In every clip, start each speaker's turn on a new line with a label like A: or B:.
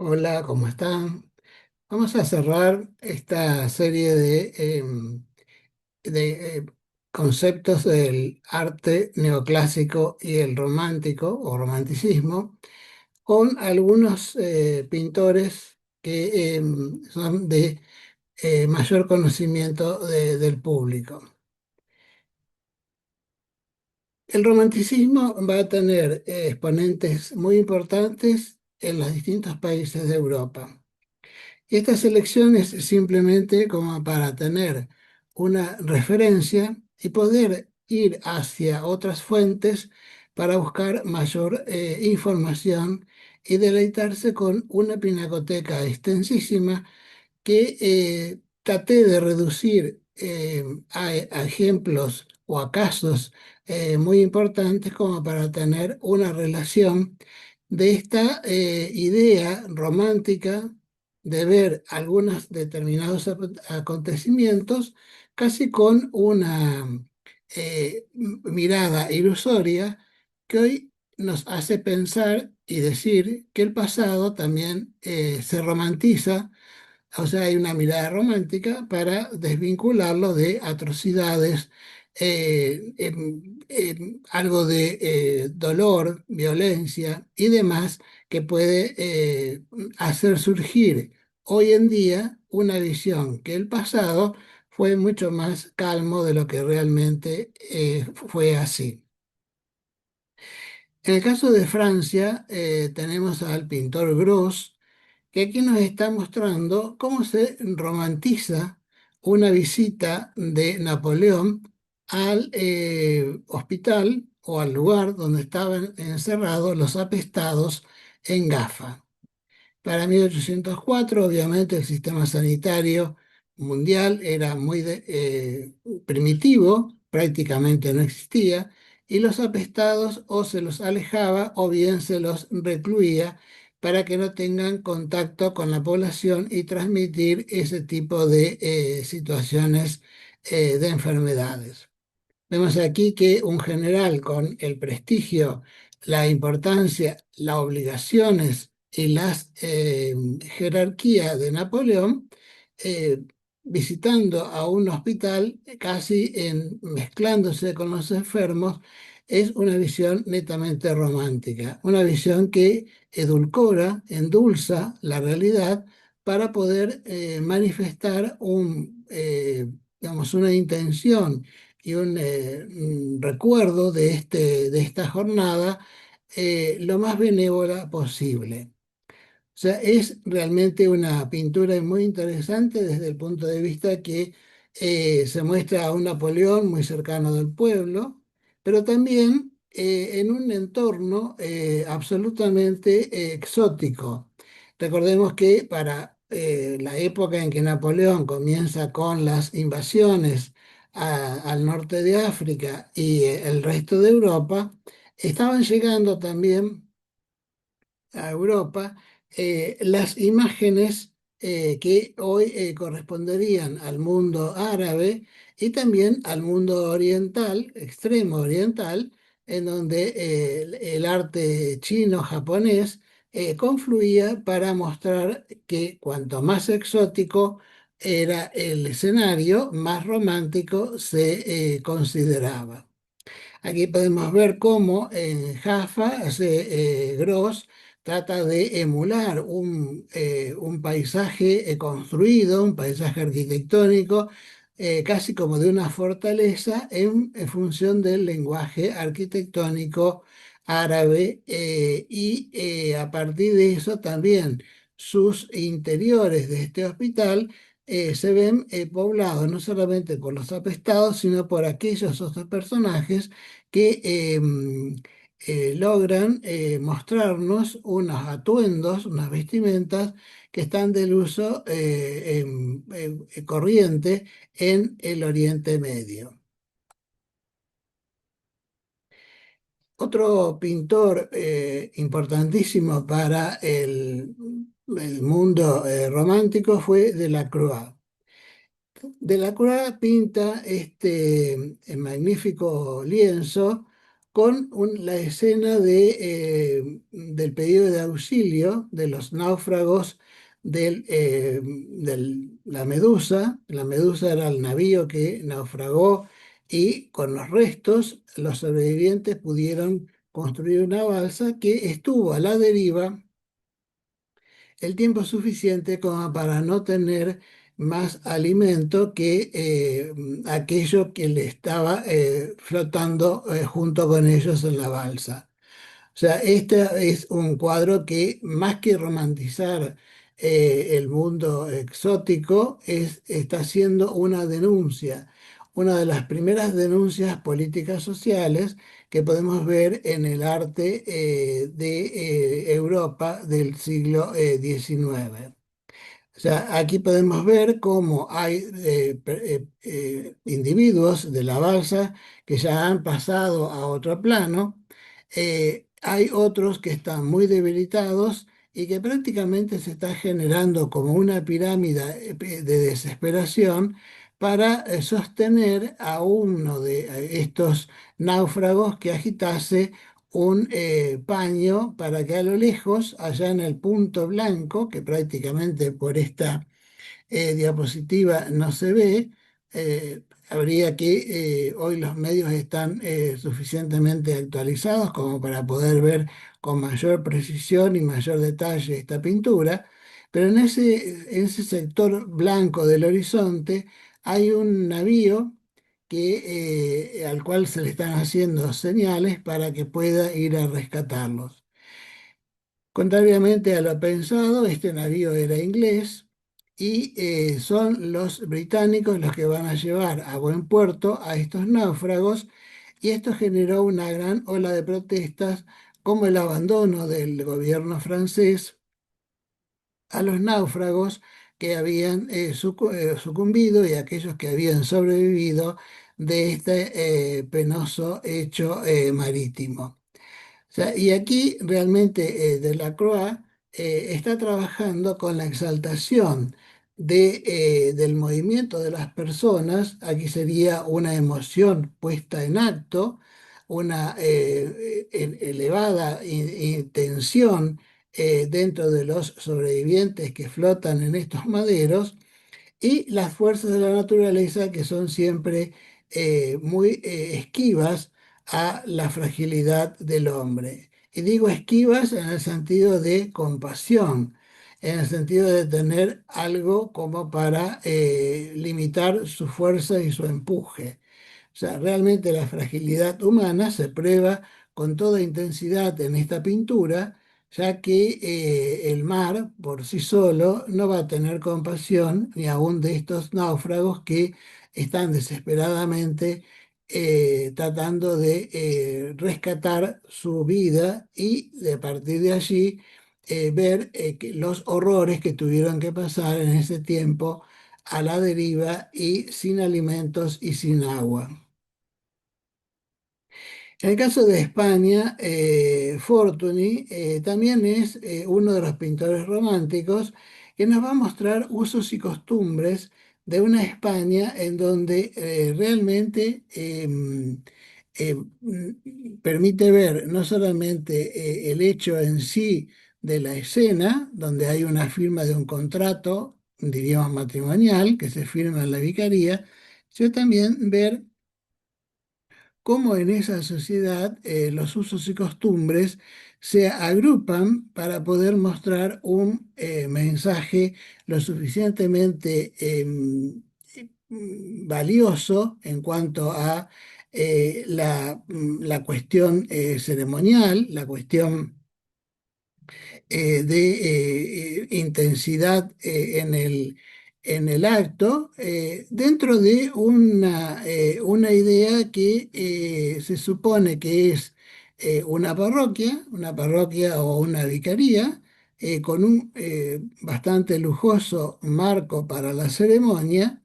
A: Hola, ¿cómo están? Vamos a cerrar esta serie de conceptos del arte neoclásico y el romántico o romanticismo con algunos pintores que son de mayor conocimiento del público. El romanticismo va a tener exponentes muy importantes en los distintos países de Europa. Y esta selección es simplemente como para tener una referencia y poder ir hacia otras fuentes para buscar mayor información y deleitarse con una pinacoteca extensísima que traté de reducir a ejemplos o a casos muy importantes como para tener una relación de esta idea romántica de ver algunos determinados acontecimientos casi con una mirada ilusoria que hoy nos hace pensar y decir que el pasado también se romantiza, o sea, hay una mirada romántica para desvincularlo de atrocidades, algo de dolor, violencia y demás que puede hacer surgir hoy en día una visión que el pasado fue mucho más calmo de lo que realmente fue así. En el caso de Francia, tenemos al pintor Gros, que aquí nos está mostrando cómo se romantiza una visita de Napoleón al hospital o al lugar donde estaban encerrados los apestados en Gafa. Para 1804, obviamente, el sistema sanitario mundial era muy primitivo, prácticamente no existía, y los apestados o se los alejaba o bien se los recluía para que no tengan contacto con la población y transmitir ese tipo de situaciones de enfermedades. Vemos aquí que un general con el prestigio, la importancia, las obligaciones y las jerarquía de Napoleón, eh, visitando a un hospital, casi mezclándose con los enfermos, es una visión netamente romántica, una visión que edulcora, endulza la realidad para poder manifestar digamos, una intención y un recuerdo de esta jornada lo más benévola posible. O sea, es realmente una pintura muy interesante desde el punto de vista que se muestra a un Napoleón muy cercano del pueblo, pero también en un entorno absolutamente exótico. Recordemos que para la época en que Napoleón comienza con las invasiones al norte de África y el resto de Europa, estaban llegando también a Europa, las imágenes que hoy corresponderían al mundo árabe y también al mundo oriental, extremo oriental, en donde el arte chino-japonés confluía para mostrar que cuanto más exótico era el escenario, más romántico se consideraba. Aquí podemos ver cómo en Jaffa Gross trata de emular un paisaje construido, un paisaje arquitectónico, casi como de una fortaleza en función del lenguaje arquitectónico árabe y a partir de eso también sus interiores de este hospital se ven poblados no solamente por los apestados, sino por aquellos otros personajes que logran mostrarnos unos atuendos, unas vestimentas que están del uso corriente en el Oriente Medio. Otro pintor importantísimo para el mundo romántico fue Delacroix. Delacroix pinta este magnífico lienzo con la escena del pedido de auxilio de los náufragos la Medusa. La Medusa era el navío que naufragó y con los restos los sobrevivientes pudieron construir una balsa que estuvo a la deriva el tiempo suficiente como para no tener más alimento que aquello que le estaba flotando junto con ellos en la balsa. O sea, este es un cuadro que más que romantizar el mundo exótico, está haciendo una denuncia, una de las primeras denuncias políticas sociales que podemos ver en el arte de Europa del siglo XIX. O sea, aquí podemos ver cómo hay individuos de la balsa que ya han pasado a otro plano. Hay otros que están muy debilitados y que prácticamente se está generando como una pirámide de desesperación para sostener a uno de estos náufragos que agitase un paño para que a lo lejos, allá en el punto blanco, que prácticamente por esta diapositiva no se ve, habría que, hoy los medios están suficientemente actualizados como para poder ver con mayor precisión y mayor detalle esta pintura, pero en ese sector blanco del horizonte hay un navío al cual se le están haciendo señales para que pueda ir a rescatarlos. Contrariamente a lo pensado, este navío era inglés y son los británicos los que van a llevar a buen puerto a estos náufragos, y esto generó una gran ola de protestas, como el abandono del gobierno francés a los náufragos que habían sucumbido y aquellos que habían sobrevivido de este penoso hecho marítimo. O sea, y aquí realmente Delacroix está trabajando con la exaltación del movimiento de las personas. Aquí sería una emoción puesta en acto, una elevada tensión dentro de los sobrevivientes que flotan en estos maderos, y las fuerzas de la naturaleza que son siempre muy esquivas a la fragilidad del hombre. Y digo esquivas en el sentido de compasión, en el sentido de tener algo como para limitar su fuerza y su empuje. O sea, realmente la fragilidad humana se prueba con toda intensidad en esta pintura, ya que el mar por sí solo no va a tener compasión ni aún de estos náufragos que están desesperadamente tratando de rescatar su vida, y de partir de allí ver los horrores que tuvieron que pasar en ese tiempo a la deriva y sin alimentos y sin agua. En el caso de España, Fortuny también es uno de los pintores románticos que nos va a mostrar usos y costumbres de una España en donde realmente permite ver no solamente el hecho en sí de la escena, donde hay una firma de un contrato, diríamos matrimonial, que se firma en la vicaría, sino también ver cómo en esa sociedad los usos y costumbres se agrupan para poder mostrar un mensaje lo suficientemente valioso en cuanto a la cuestión ceremonial, la cuestión de intensidad en el acto, dentro de una idea que se supone que es una parroquia o una vicaría, con un bastante lujoso marco para la ceremonia,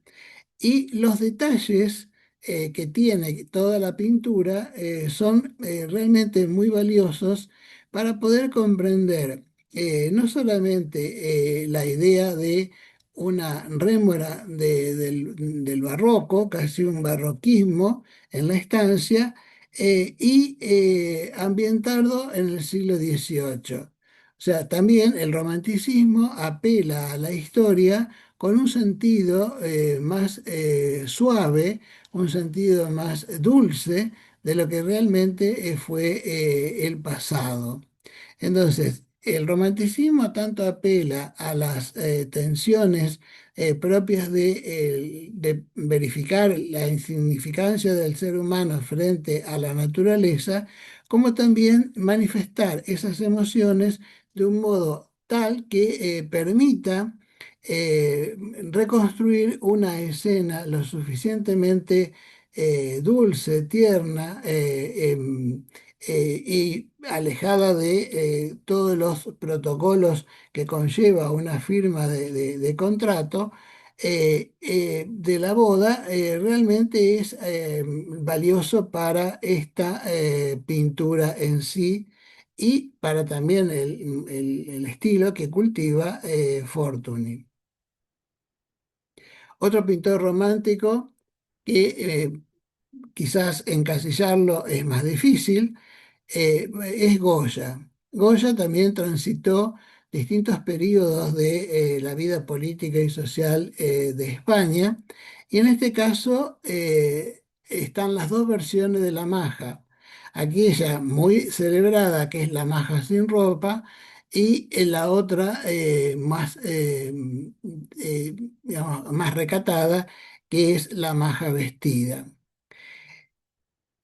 A: y los detalles que tiene toda la pintura son realmente muy valiosos para poder comprender no solamente la idea de una rémora del barroco, casi un barroquismo en la estancia, y ambientado en el siglo XVIII. O sea, también el romanticismo apela a la historia con un sentido más suave, un sentido más dulce de lo que realmente fue el pasado. Entonces, el romanticismo tanto apela a las tensiones propias de verificar la insignificancia del ser humano frente a la naturaleza, como también manifestar esas emociones de un modo tal que permita reconstruir una escena lo suficientemente dulce, tierna, y alejada de todos los protocolos que conlleva una firma de contrato de la boda, realmente es valioso para esta pintura en sí y para también el estilo que cultiva Fortuny. Otro pintor romántico que quizás encasillarlo es más difícil, es Goya. Goya también transitó distintos periodos de la vida política y social de España, y en este caso están las dos versiones de la maja. Aquella muy celebrada, que es la maja sin ropa, y la otra digamos, más recatada, que es la maja vestida.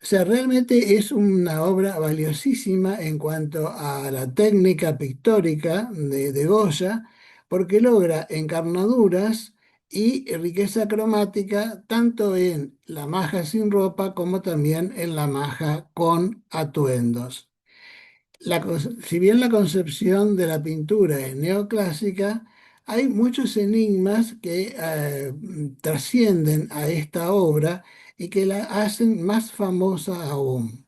A: O sea, realmente es una obra valiosísima en cuanto a la técnica pictórica de Goya, porque logra encarnaduras y riqueza cromática tanto en la maja sin ropa como también en la maja con atuendos. Si bien la concepción de la pintura es neoclásica, hay muchos enigmas que trascienden a esta obra y que la hacen más famosa aún.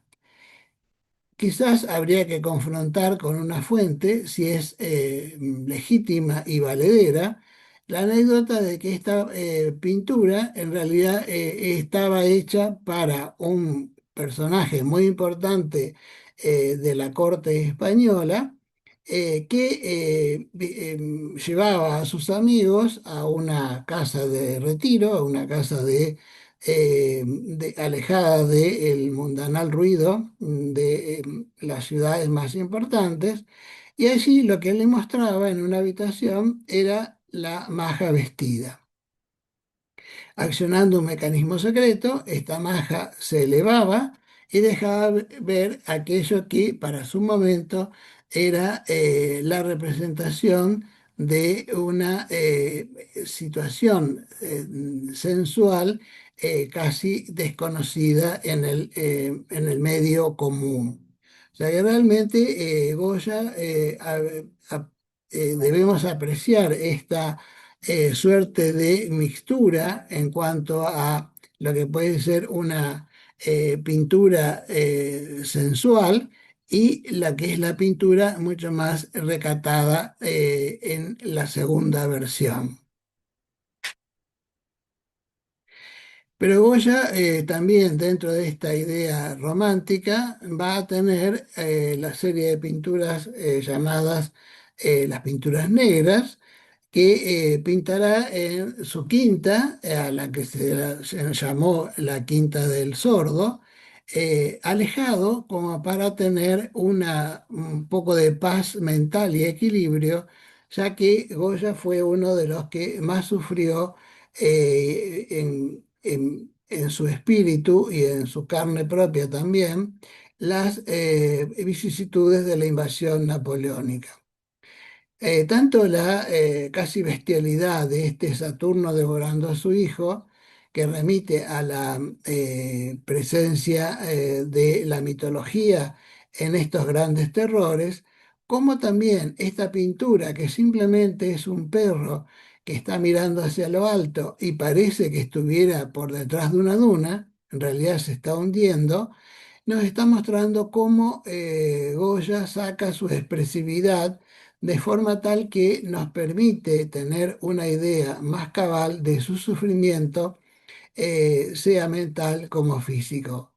A: Quizás habría que confrontar con una fuente, si es legítima y valedera, la anécdota de que esta pintura en realidad estaba hecha para un personaje muy importante de la corte española, que llevaba a sus amigos a una casa de retiro, a una casa alejada del mundanal ruido de las ciudades más importantes, y allí lo que él le mostraba en una habitación era la maja vestida. Accionando un mecanismo secreto, esta maja se elevaba y dejaba ver aquello que para su momento era la representación de una situación sensual casi desconocida en el medio común. O sea que realmente Goya debemos apreciar esta suerte de mixtura en cuanto a lo que puede ser una pintura sensual y la que es la pintura mucho más recatada en la segunda versión. Pero Goya también dentro de esta idea romántica va a tener la serie de pinturas llamadas las pinturas negras, que pintará en su quinta, a la que se llamó la Quinta del Sordo, alejado como para tener un poco de paz mental y equilibrio, ya que Goya fue uno de los que más sufrió en su espíritu y en su carne propia también las vicisitudes de la invasión napoleónica. Tanto la casi bestialidad de este Saturno devorando a su hijo, que remite a la presencia de la mitología en estos grandes terrores, como también esta pintura que simplemente es un perro que está mirando hacia lo alto y parece que estuviera por detrás de una duna, en realidad se está hundiendo, nos está mostrando cómo Goya saca su expresividad de forma tal que nos permite tener una idea más cabal de su sufrimiento, sea mental como físico.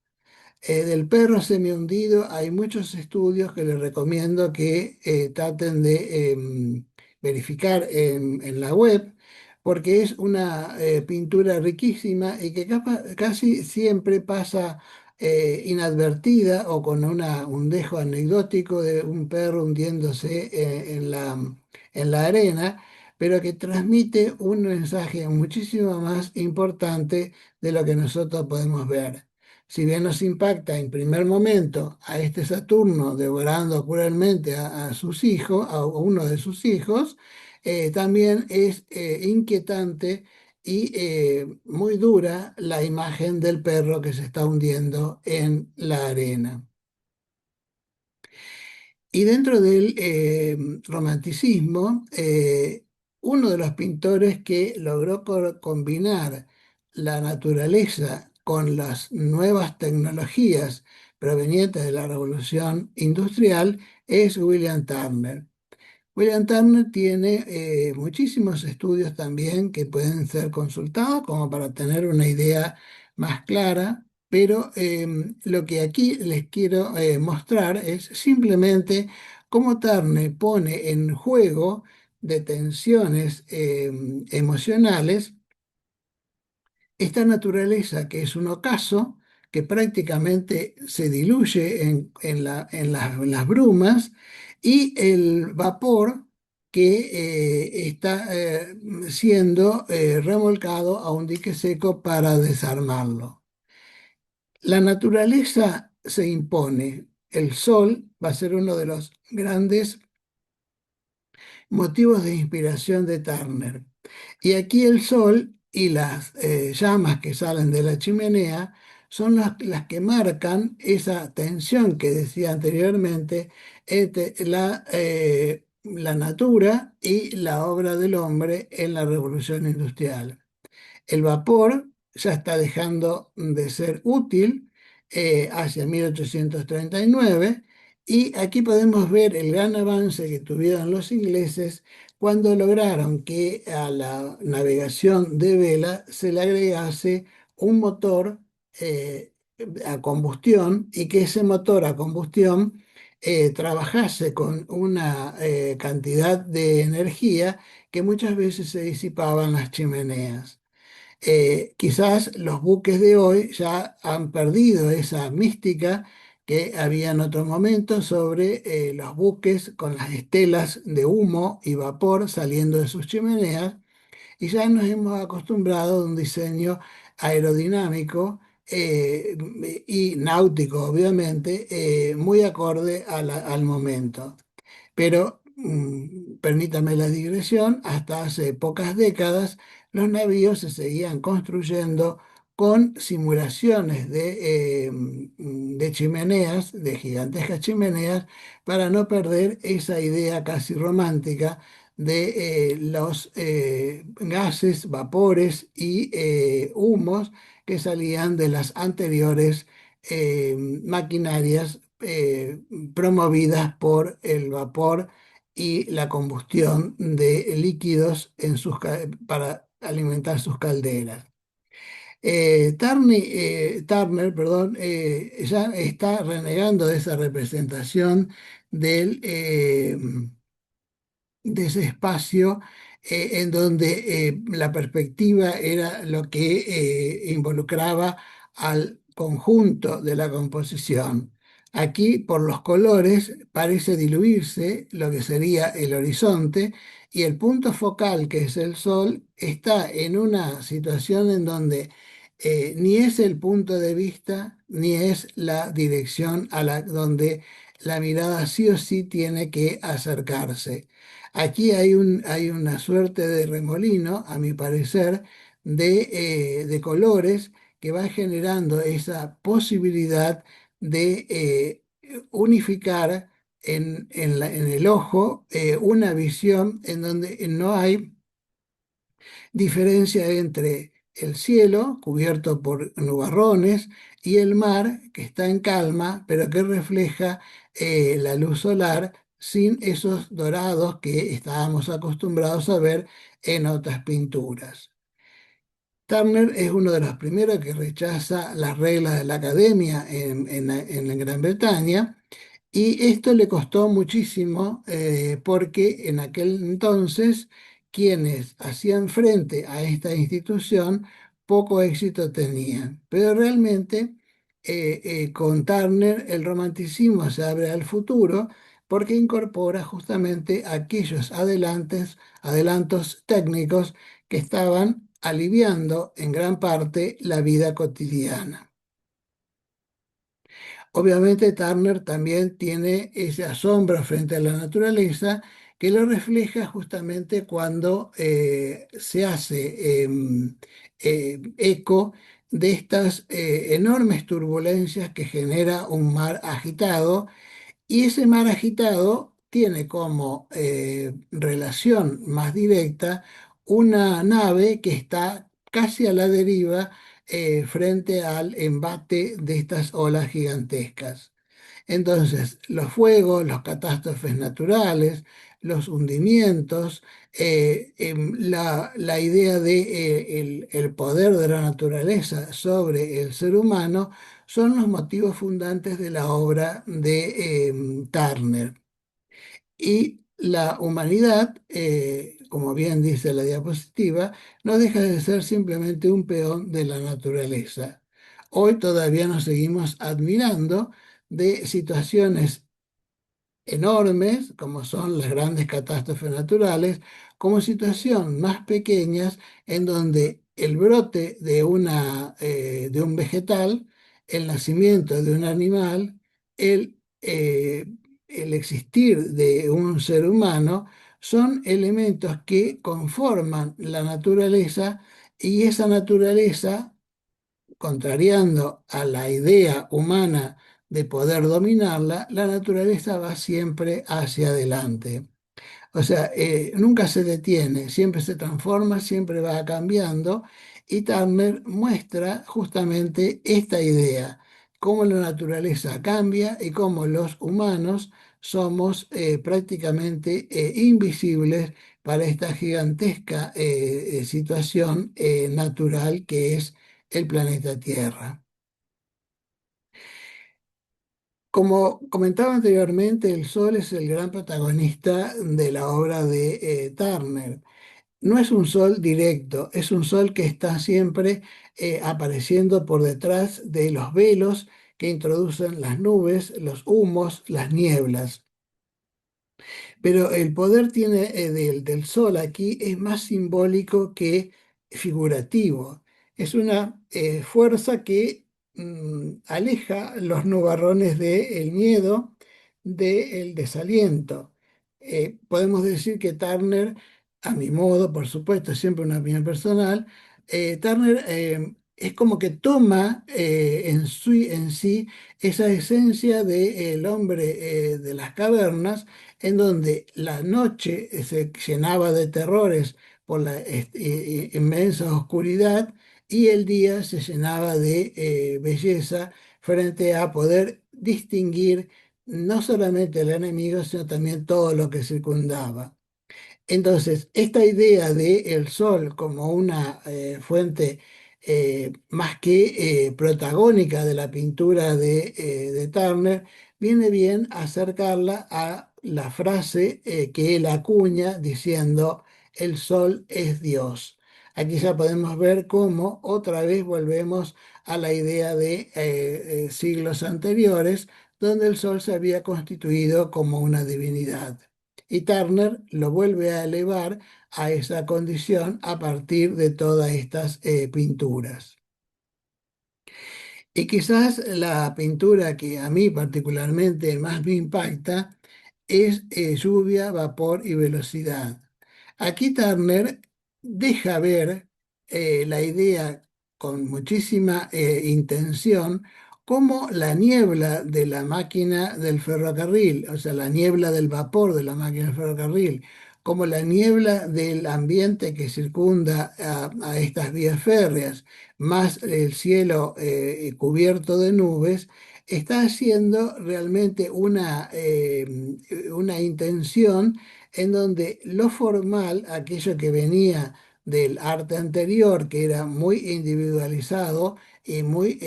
A: Del perro semihundido hay muchos estudios que les recomiendo que traten de verificar en la web, porque es una pintura riquísima y que casi siempre pasa inadvertida o con un dejo anecdótico de un perro hundiéndose en la arena, pero que transmite un mensaje muchísimo más importante de lo que nosotros podemos ver. Si bien nos impacta en primer momento a este Saturno devorando cruelmente a sus hijos, a uno de sus hijos, también es inquietante y muy dura la imagen del perro que se está hundiendo en la arena. Y dentro del romanticismo, uno de los pintores que logró combinar la naturaleza con las nuevas tecnologías provenientes de la revolución industrial es William Turner. William Turner tiene muchísimos estudios también que pueden ser consultados como para tener una idea más clara, pero lo que aquí les quiero mostrar es simplemente cómo Turner pone en juego de tensiones emocionales esta naturaleza que es un ocaso, que prácticamente se diluye en las brumas, y el vapor que está siendo remolcado a un dique seco para desarmarlo. La naturaleza se impone. El sol va a ser uno de los grandes motivos de inspiración de Turner. Y aquí el sol y las llamas que salen de la chimenea son las que marcan esa tensión que decía anteriormente entre la natura y la obra del hombre en la revolución industrial. El vapor ya está dejando de ser útil hacia 1839, y aquí podemos ver el gran avance que tuvieron los ingleses cuando lograron que a la navegación de vela se le agregase un motor a combustión, y que ese motor a combustión trabajase con una cantidad de energía que muchas veces se disipaba en las chimeneas. Quizás los buques de hoy ya han perdido esa mística que había en otro momento sobre los buques con las estelas de humo y vapor saliendo de sus chimeneas, y ya nos hemos acostumbrado a un diseño aerodinámico y náutico, obviamente, muy acorde al momento. Pero permítame la digresión, hasta hace pocas décadas los navíos se seguían construyendo con simulaciones de chimeneas, de gigantescas chimeneas, para no perder esa idea casi romántica de los gases, vapores y humos que salían de las anteriores maquinarias promovidas por el vapor y la combustión de líquidos para alimentar sus calderas. Turner, perdón, ya está renegando de esa representación de ese espacio en donde la perspectiva era lo que involucraba al conjunto de la composición. Aquí, por los colores, parece diluirse lo que sería el horizonte, y el punto focal, que es el sol, está en una situación en donde ni es el punto de vista, ni es la dirección a la donde la mirada sí o sí tiene que acercarse. Aquí hay una suerte de remolino, a mi parecer, de colores que va generando esa posibilidad de unificar en el ojo una visión en donde no hay diferencia entre el cielo cubierto por nubarrones y el mar que está en calma, pero que refleja la luz solar sin esos dorados que estábamos acostumbrados a ver en otras pinturas. Turner es uno de los primeros que rechaza las reglas de la academia en Gran Bretaña y esto le costó muchísimo porque en aquel entonces quienes hacían frente a esta institución poco éxito tenían. Pero realmente con Turner el romanticismo se abre al futuro porque incorpora justamente aquellos adelantos técnicos que estaban aliviando en gran parte la vida cotidiana. Obviamente Turner también tiene ese asombro frente a la naturaleza que lo refleja justamente cuando se hace eco de estas enormes turbulencias que genera un mar agitado y ese mar agitado tiene como relación más directa una nave que está casi a la deriva frente al embate de estas olas gigantescas. Entonces, los fuegos, las catástrofes naturales, los hundimientos, la idea de, el poder de la naturaleza sobre el ser humano son los motivos fundantes de la obra de Turner. Y la humanidad, como bien dice la diapositiva, no deja de ser simplemente un peón de la naturaleza. Hoy todavía nos seguimos admirando de situaciones enormes, como son las grandes catástrofes naturales, como situaciones más pequeñas en donde el brote de un vegetal, el nacimiento de un animal, el existir de un ser humano, son elementos que conforman la naturaleza y esa naturaleza contrariando a la idea humana de poder dominarla, la naturaleza va siempre hacia adelante. O sea, nunca se detiene, siempre se transforma, siempre va cambiando. Y Turner muestra justamente esta idea, cómo la naturaleza cambia y cómo los humanos somos prácticamente invisibles para esta gigantesca situación natural que es el planeta Tierra. Como comentaba anteriormente, el Sol es el gran protagonista de la obra de Turner. No es un sol directo, es un sol que está siempre apareciendo por detrás de los velos que introducen las nubes, los humos, las nieblas. Pero el poder del sol aquí es más simbólico que figurativo. Es una fuerza que aleja los nubarrones del miedo, del desaliento. Podemos decir que Turner, a mi modo, por supuesto, siempre una opinión personal, Turner es como que toma en sí esa esencia del hombre de las cavernas en donde la noche se llenaba de terrores por la inmensa oscuridad y el día se llenaba de belleza frente a poder distinguir no solamente el enemigo, sino también todo lo que circundaba. Entonces, esta idea de el sol como una fuente más que protagónica de la pintura de Turner, viene bien acercarla a la frase que él acuña diciendo, el sol es Dios. Aquí ya podemos ver cómo otra vez volvemos a la idea de siglos anteriores, donde el sol se había constituido como una divinidad. Y Turner lo vuelve a elevar a esa condición a partir de todas estas pinturas. Y quizás la pintura que a mí particularmente más me impacta es lluvia, vapor y velocidad. Aquí Turner deja ver la idea con muchísima intención como la niebla de la máquina del ferrocarril, o sea, la niebla del vapor de la máquina del ferrocarril, como la niebla del ambiente que circunda a estas vías férreas, más el cielo cubierto de nubes, está haciendo realmente una intención en donde lo formal, aquello que venía del arte anterior, que era muy individualizado y muy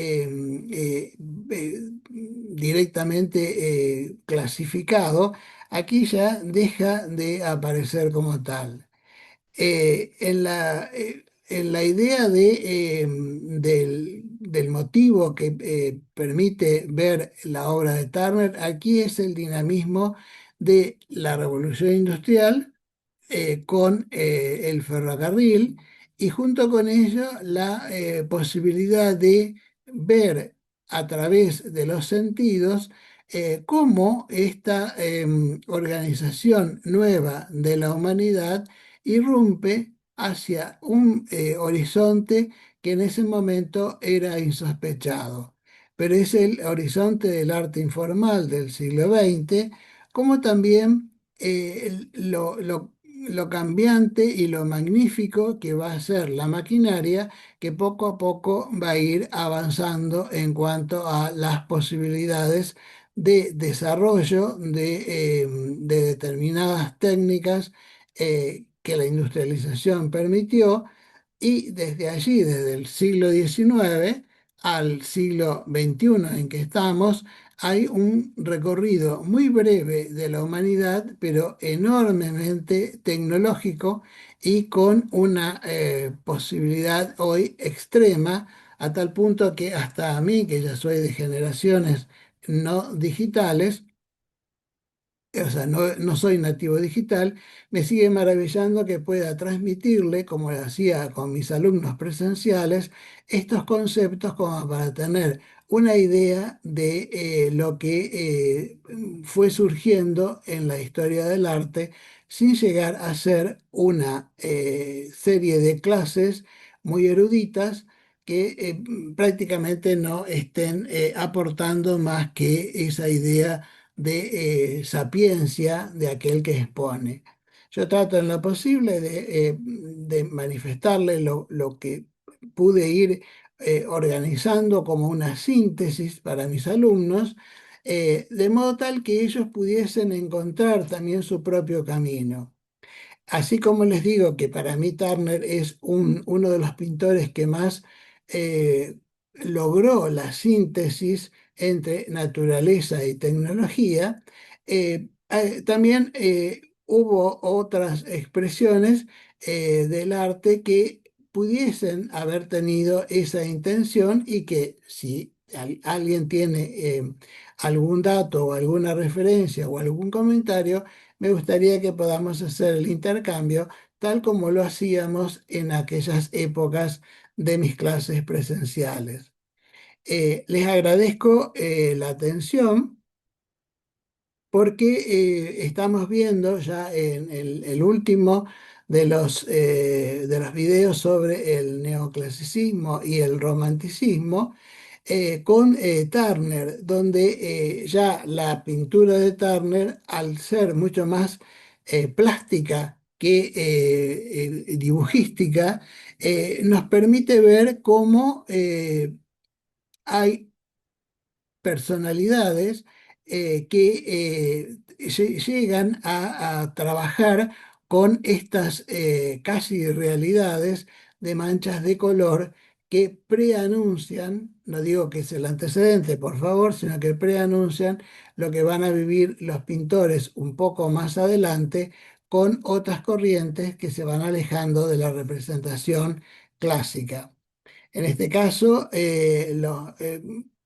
A: directamente clasificado, aquí ya deja de aparecer como tal. En la idea del motivo que permite ver la obra de Turner, aquí es el dinamismo de la revolución industrial con el ferrocarril y junto con ello la posibilidad de ver a través de los sentidos cómo esta organización nueva de la humanidad irrumpe hacia un horizonte que en ese momento era insospechado. Pero es el horizonte del arte informal del siglo XX, como también lo cambiante y lo magnífico que va a ser la maquinaria, que poco a poco va a ir avanzando en cuanto a las posibilidades de desarrollo de determinadas técnicas que la industrialización permitió, y desde allí, desde el siglo XIX al siglo XXI en que estamos, hay un recorrido muy breve de la humanidad, pero enormemente tecnológico y con una posibilidad hoy extrema, a tal punto que hasta a mí, que ya soy de generaciones no digitales, o sea, no soy nativo digital, me sigue maravillando que pueda transmitirle, como lo hacía con mis alumnos presenciales, estos conceptos como para tener una idea de lo que fue surgiendo en la historia del arte, sin llegar a ser una serie de clases muy eruditas que prácticamente no estén aportando más que esa idea de sapiencia de aquel que expone. Yo trato en lo posible de manifestarle lo que pude ir organizando como una síntesis para mis alumnos, de modo tal que ellos pudiesen encontrar también su propio camino. Así como les digo que para mí Turner es uno de los pintores que más logró la síntesis entre naturaleza y tecnología, también hubo otras expresiones del arte que pudiesen haber tenido esa intención y que si alguien tiene algún dato o alguna referencia o algún comentario, me gustaría que podamos hacer el intercambio tal como lo hacíamos en aquellas épocas de mis clases presenciales. Les agradezco la atención porque estamos viendo ya en el último de los videos sobre el neoclasicismo y el romanticismo, con Turner, donde ya la pintura de Turner, al ser mucho más plástica que dibujística, nos permite ver cómo hay personalidades que llegan a trabajar con estas casi realidades de manchas de color que preanuncian, no digo que es el antecedente, por favor, sino que preanuncian lo que van a vivir los pintores un poco más adelante con otras corrientes que se van alejando de la representación clásica. En este caso, en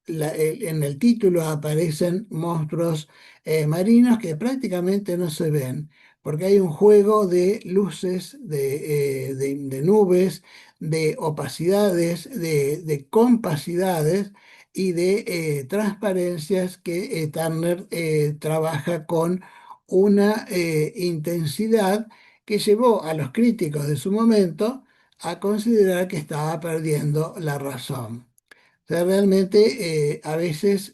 A: el título aparecen monstruos marinos que prácticamente no se ven, porque hay un juego de luces, de nubes, de opacidades, de compacidades y de transparencias que Turner trabaja con una intensidad que llevó a los críticos de su momento a considerar que estaba perdiendo la razón. O sea, realmente a veces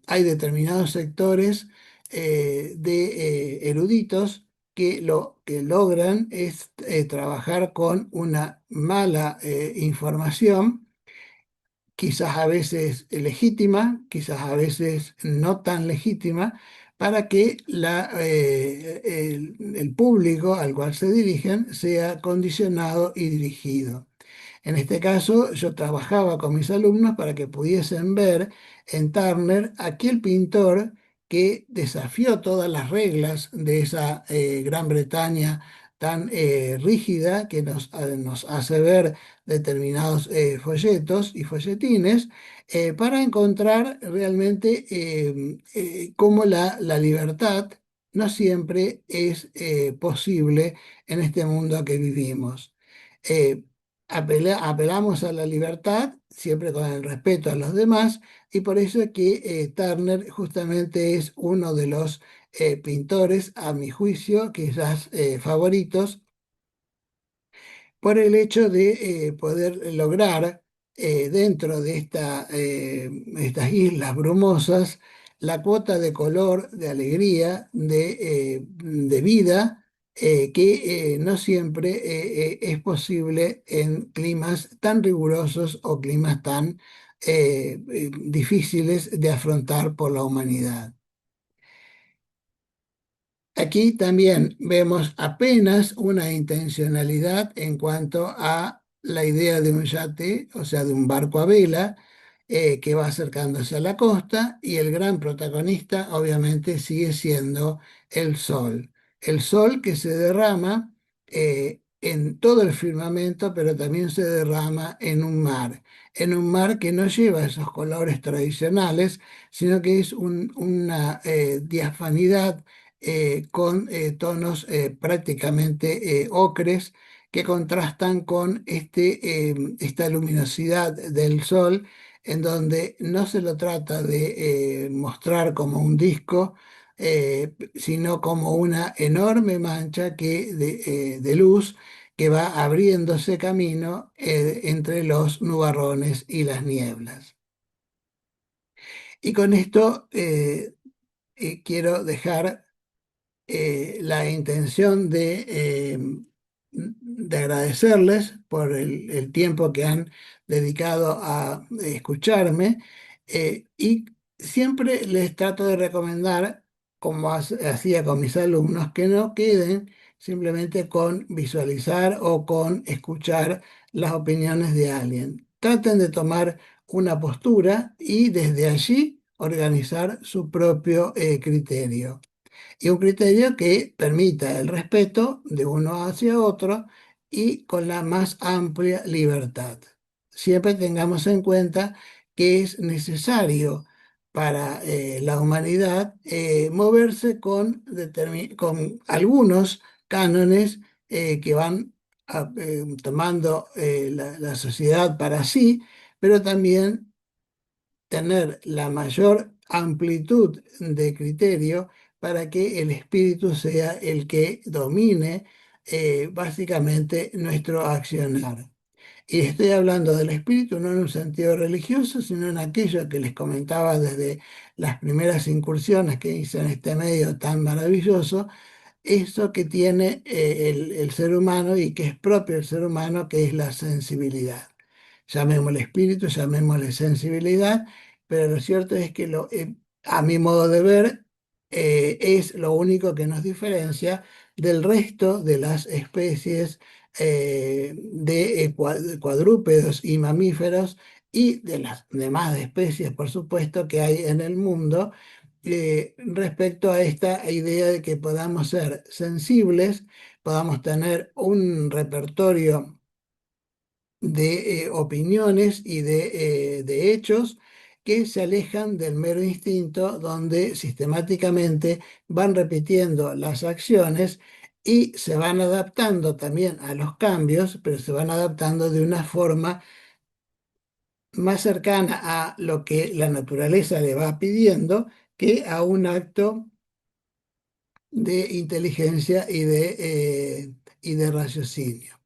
A: hay determinados sectores de eruditos que lo que logran es trabajar con una mala información, quizás a veces legítima, quizás a veces no tan legítima, para que el público al cual se dirigen sea condicionado y dirigido. En este caso, yo trabajaba con mis alumnos para que pudiesen ver en Turner aquel pintor que desafió todas las reglas de esa Gran Bretaña tan rígida que nos hace ver determinados folletos y folletines para encontrar realmente cómo la libertad no siempre es posible en este mundo que vivimos. Eh, Apelamos a la libertad, siempre con el respeto a los demás, y por eso es que Turner justamente es uno de los pintores, a mi juicio, quizás favoritos por el hecho de poder lograr dentro de estas islas brumosas la cuota de color, de alegría, de vida, que no siempre es posible en climas tan rigurosos o climas tan difíciles de afrontar por la humanidad. Aquí también vemos apenas una intencionalidad en cuanto a la idea de un yate, o sea, de un barco a vela, que va acercándose a la costa y el gran protagonista obviamente sigue siendo el sol. El sol que se derrama en todo el firmamento, pero también se derrama en un mar que no lleva esos colores tradicionales, sino que es una diafanidad con tonos prácticamente ocres que contrastan con esta luminosidad del sol, en donde no se lo trata de mostrar como un disco, sino como una enorme mancha de luz que va abriéndose camino entre los nubarrones y las nieblas. Y con esto quiero dejar la intención de agradecerles por el tiempo que han dedicado a escucharme y siempre les trato de recomendar, como hacía con mis alumnos, que no queden simplemente con visualizar o con escuchar las opiniones de alguien. Traten de tomar una postura y desde allí organizar su propio criterio y un criterio que permita el respeto de uno hacia otro y con la más amplia libertad. Siempre tengamos en cuenta que es necesario para la humanidad moverse con algunos cánones que van tomando la sociedad para sí, pero también tener la mayor amplitud de criterio para que el espíritu sea el que domine básicamente nuestro accionar. Y estoy hablando del espíritu no en un sentido religioso, sino en aquello que les comentaba desde las primeras incursiones que hice en este medio tan maravilloso, eso que tiene el ser humano y que es propio del ser humano, que es la sensibilidad. Llamémosle espíritu, llamémosle sensibilidad, pero lo cierto es que a mi modo de ver es lo único que nos diferencia del resto de las especies de cuadrúpedos y mamíferos y de las demás especies, por supuesto, que hay en el mundo respecto a esta idea de que podamos ser sensibles, podamos tener un repertorio de opiniones y de hechos que se alejan del mero instinto, donde sistemáticamente van repitiendo las acciones y se van adaptando también a los cambios, pero se van adaptando de una forma más cercana a lo que la naturaleza le va pidiendo que a un acto de inteligencia y de raciocinio.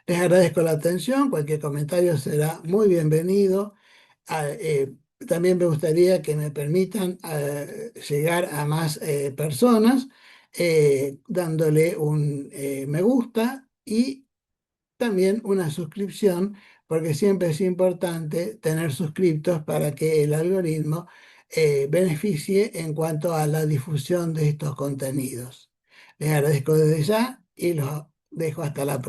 A: Les agradezco la atención, cualquier comentario será muy bienvenido. También me gustaría que me permitan llegar a más personas dándole un me gusta y también una suscripción, porque siempre es importante tener suscriptos para que el algoritmo beneficie en cuanto a la difusión de estos contenidos. Les agradezco desde ya y los dejo hasta la próxima.